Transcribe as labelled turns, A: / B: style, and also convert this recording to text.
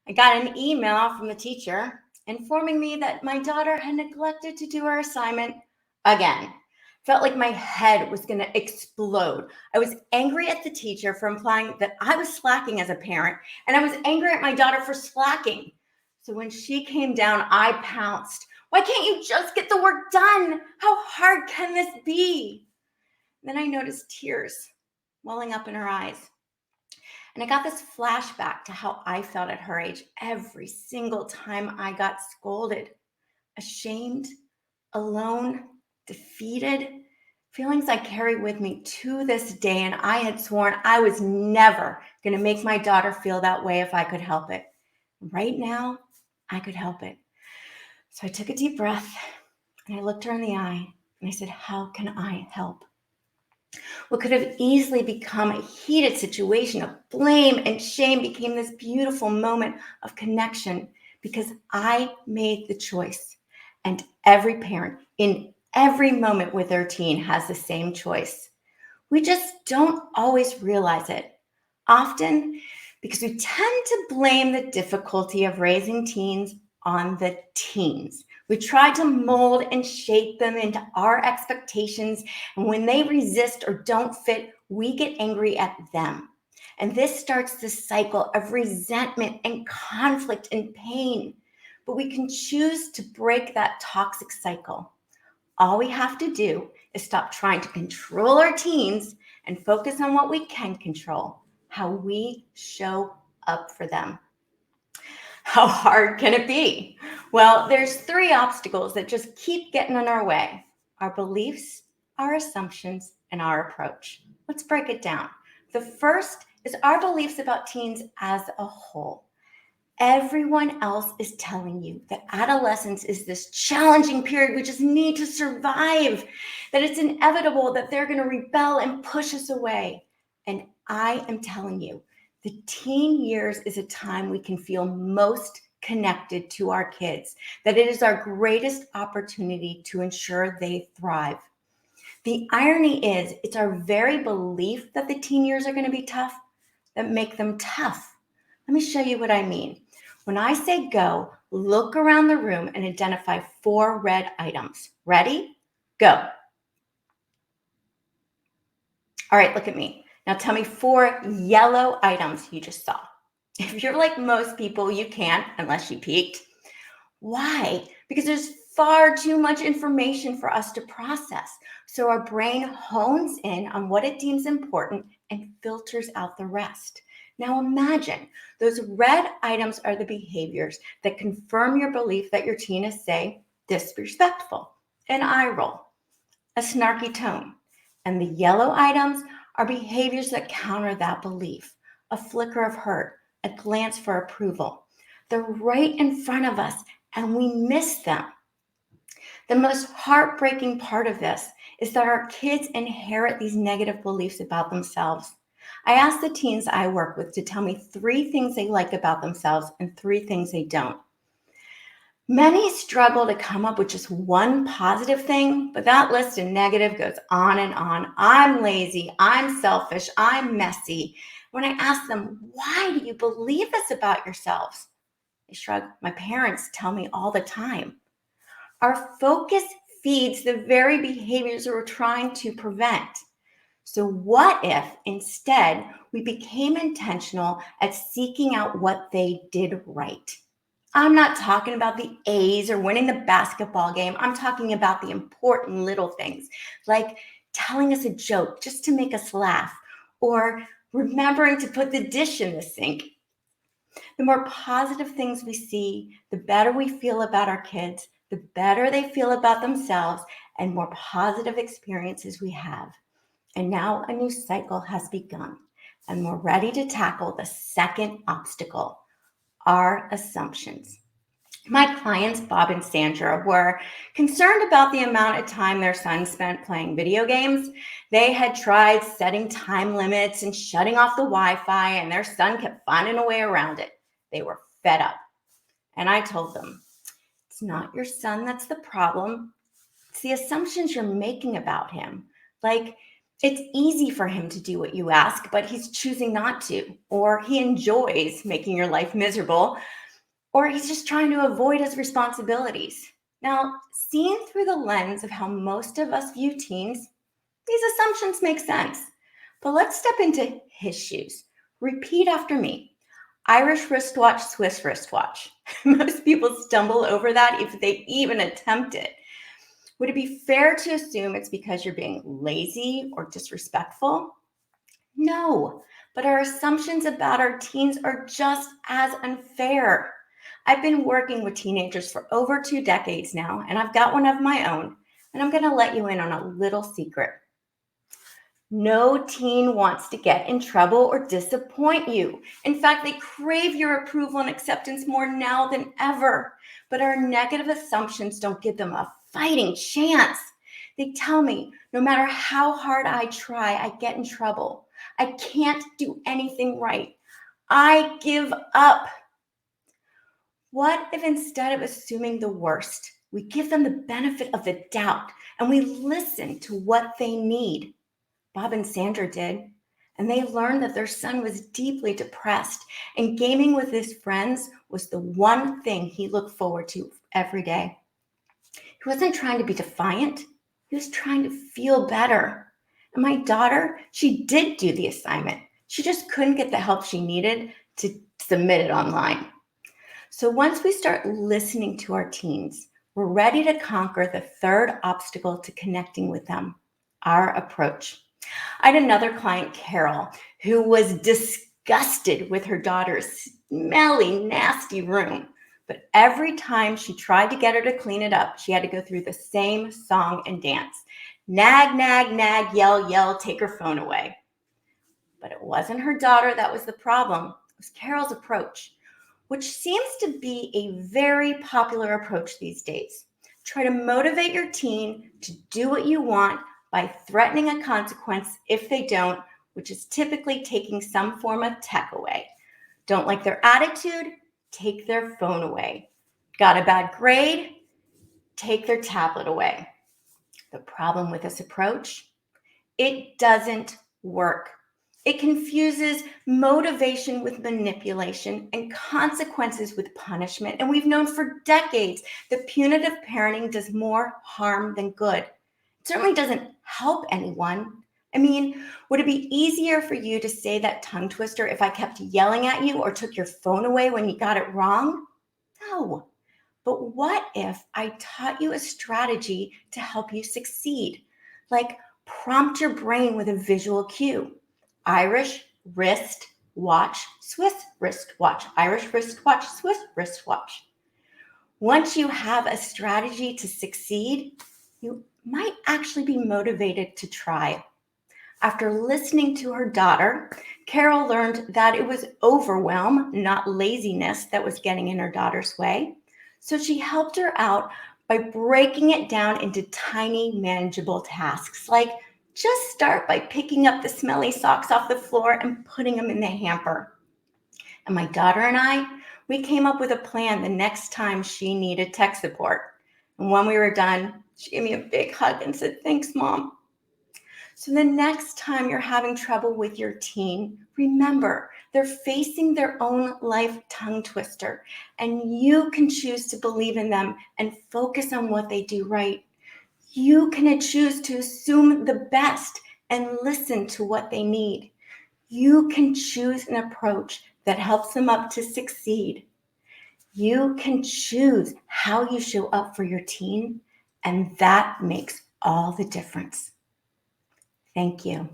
A: I got an email from the teacher informing me that my daughter had neglected to do her assignment again. Felt like my head was going to explode. I was angry at the teacher for implying that I was slacking as a parent, and I was angry at my daughter for slacking. So when she came down, I pounced. Why can't you just get the work done? How hard can this be? Then I noticed tears welling up in her eyes. And I got this flashback to how I felt at her age every single time I got scolded. Ashamed, alone, defeated, feelings I carry with me to this day. And I had sworn I was never going to make my daughter feel that way if I could help it. Right now, I could help it. So I took a deep breath and I looked her in the eye and I said, how can I help? What could have easily become a heated situation of blame and shame became this beautiful moment of connection because I made the choice. And every parent in every moment with their teen has the same choice. We just don't always realize it. Often because we tend to blame the difficulty of raising teens on the teens. We try to mold and shape them into our expectations, and when they resist or don't fit, we get angry at them. And this starts the cycle of resentment and conflict and pain. But we can choose to break that toxic cycle. All we have to do is stop trying to control our teens and focus on what we can control, how we show up for them. How hard can it be? Well, there's 3 obstacles that just keep getting in our way: our beliefs, our assumptions, and our approach. Let's break it down. The first is our beliefs about teens as a whole. Everyone else is telling you that adolescence is this challenging period we just need to survive, that it's inevitable that they're going to rebel and push us away. And I am telling you, the teen years is a time we can feel most connected to our kids, that it is our greatest opportunity to ensure they thrive. The irony is, it's our very belief that the teen years are going to be tough that make them tough. Let me show you what I mean. When I say go, look around the room and identify 4 red items. Ready? Go. All right, look at me. Now tell me 4 yellow items you just saw. If you're like most people, you can't unless you peeked. Why? Because there's far too much information for us to process. So our brain hones in on what it deems important and filters out the rest. Now imagine those red items are the behaviors that confirm your belief that your teen is, say, disrespectful, an eye roll, a snarky tone. And the yellow items are behaviors that counter that belief: a flicker of hurt, a glance for approval. They're right in front of us and we miss them. The most heartbreaking part of this is that our kids inherit these negative beliefs about themselves. I ask the teens I work with to tell me 3 things they like about themselves and 3 things they don't. Many struggle to come up with just one positive thing, but that list of negative goes on and on. I'm lazy, I'm selfish, I'm messy. When I ask them, why do you believe this about yourselves? They shrug. My parents tell me all the time. Our focus feeds the very behaviors we're trying to prevent. So what if instead we became intentional at seeking out what they did right? I'm not talking about the A's or winning the basketball game. I'm talking about the important little things, like telling us a joke just to make us laugh, or remembering to put the dish in the sink. The more positive things we see, the better we feel about our kids, the better they feel about themselves, and more positive experiences we have. And now a new cycle has begun, and we're ready to tackle the second obstacle: our assumptions. My clients, Bob and Sandra, were concerned about the amount of time their son spent playing video games. They had tried setting time limits and shutting off the Wi-Fi, and their son kept finding a way around it. They were fed up. And I told them, it's not your son that's the problem. It's the assumptions you're making about him. Like, It's easy for him to do what you ask, but he's choosing not to, or he enjoys making your life miserable, or he's just trying to avoid his responsibilities. Now, seeing through the lens of how most of us view teens, these assumptions make sense. But let's step into his shoes. Repeat after me. Irish wristwatch, Swiss wristwatch. Most people stumble over that if they even attempt it. Would it be fair to assume it's because you're being lazy or disrespectful? No, but our assumptions about our teens are just as unfair. I've been working with teenagers for over 2 decades now, and I've got one of my own, and I'm going to let you in on a little secret. No teen wants to get in trouble or disappoint you. In fact, they crave your approval and acceptance more now than ever. But our negative assumptions don't give them a fighting chance. They tell me, no matter how hard I try, I get in trouble. I can't do anything right. I give up. What if instead of assuming the worst, we give them the benefit of the doubt and we listen to what they need? Bob and Sandra did, and they learned that their son was deeply depressed, and gaming with his friends was the one thing he looked forward to every day. He wasn't trying to be defiant. He was trying to feel better. And my daughter, she did do the assignment. She just couldn't get the help she needed to submit it online. So once we start listening to our teens, we're ready to conquer the third obstacle to connecting with them, our approach. I had another client, Carol, who was disgusted with her daughter's smelly, nasty room. But every time she tried to get her to clean it up, she had to go through the same song and dance. Nag, nag, nag, yell, yell, take her phone away. But it wasn't her daughter that was the problem. It was Carol's approach, which seems to be a very popular approach these days. Try to motivate your teen to do what you want by threatening a consequence if they don't, which is typically taking some form of tech away. Don't like their attitude? Take their phone away. Got a bad grade? Take their tablet away. The problem with this approach? It doesn't work. It confuses motivation with manipulation and consequences with punishment. And we've known for decades that punitive parenting does more harm than good. It certainly doesn't help anyone. I mean, would it be easier for you to say that tongue twister if I kept yelling at you or took your phone away when you got it wrong? No. But what if I taught you a strategy to help you succeed? Like prompt your brain with a visual cue. Irish wrist watch, Swiss wrist watch. Irish wrist watch, Swiss wrist watch. Once you have a strategy to succeed, you might actually be motivated to try. After listening to her daughter, Carol learned that it was overwhelm, not laziness, that was getting in her daughter's way. So she helped her out by breaking it down into tiny, manageable tasks, like just start by picking up the smelly socks off the floor and putting them in the hamper. And my daughter and I, we came up with a plan the next time she needed tech support. And when we were done, she gave me a big hug and said, "Thanks, Mom." So the next time you're having trouble with your teen, remember, they're facing their own life tongue twister, and you can choose to believe in them and focus on what they do right. You can choose to assume the best and listen to what they need. You can choose an approach that helps them up to succeed. You can choose how you show up for your teen, and that makes all the difference. Thank you.